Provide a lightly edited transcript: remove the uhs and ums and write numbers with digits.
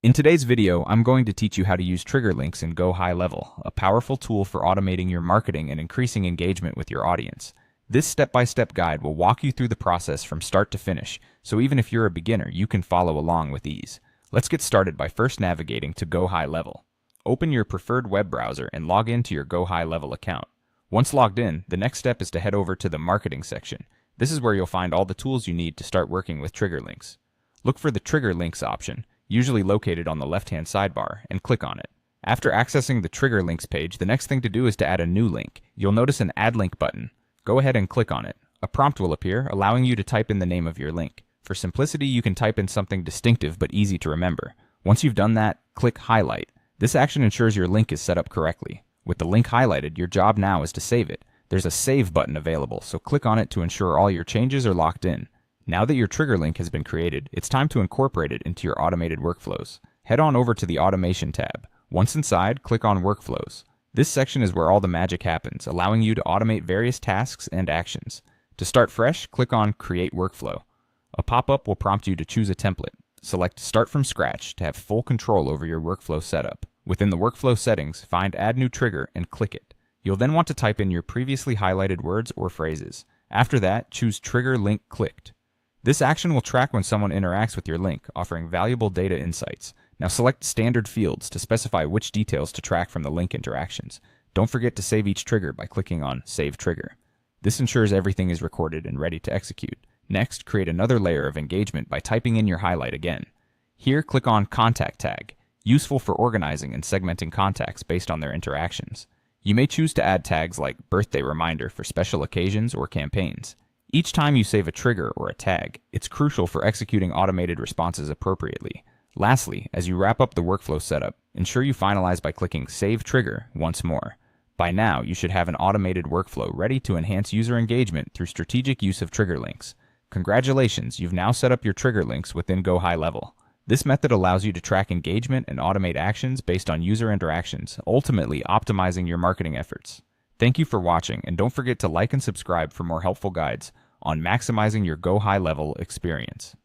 In today's video, I'm going to teach you how to use trigger links in GoHighLevel, a powerful tool for automating your marketing and increasing engagement with your audience. This step-by-step guide will walk you through the process from start to finish, so even if you're a beginner, you can follow along with ease. Let's get started by first navigating to GoHighLevel. Open your preferred web browser and log into your GoHighLevel account. Once logged in, the next step is to head over to the marketing section. This is where you'll find all the tools you need to start working with trigger links. Look for the trigger links option, usually located on the left-hand sidebar, and click on it. After accessing the trigger links page, the next thing to do is to add a new link. You'll notice an add link button. Go ahead and click on it. A prompt will appear, allowing you to type in the name of your link. For simplicity, you can type in something distinctive but easy to remember. Once you've done that, click highlight. This action ensures your link is set up correctly. With the link highlighted, your job now is to save it. There's a save button available, so click on it to ensure all your changes are locked in. Now that your trigger link has been created, it's time to incorporate it into your automated workflows. Head on over to the Automation tab. Once inside, click on Workflows. This section is where all the magic happens, allowing you to automate various tasks and actions. To start fresh, click on Create Workflow. A pop-up will prompt you to choose a template. Select Start from Scratch to have full control over your workflow setup. Within the workflow settings, find Add New Trigger and click it. You'll then want to type in your previously highlighted words or phrases. After that, choose Trigger Link Clicked. This action will track when someone interacts with your link, offering valuable data insights. Now select standard fields to specify which details to track from the link interactions. Don't forget to save each trigger by clicking on Save Trigger. This ensures everything is recorded and ready to execute. Next, create another layer of engagement by typing in your highlight again. Here, click on Contact Tag, useful for organizing and segmenting contacts based on their interactions. You may choose to add tags like birthday reminder for special occasions or campaigns. Each time you save a trigger or a tag, it's crucial for executing automated responses appropriately. Lastly, as you wrap up the workflow setup, ensure you finalize by clicking Save Trigger once more. By now, you should have an automated workflow ready to enhance user engagement through strategic use of trigger links. Congratulations, you've now set up your trigger links within GoHighLevel. This method allows you to track engagement and automate actions based on user interactions, ultimately optimizing your marketing efforts. Thank you for watching, and don't forget to like and subscribe for more helpful guides on maximizing your GoHighLevel experience.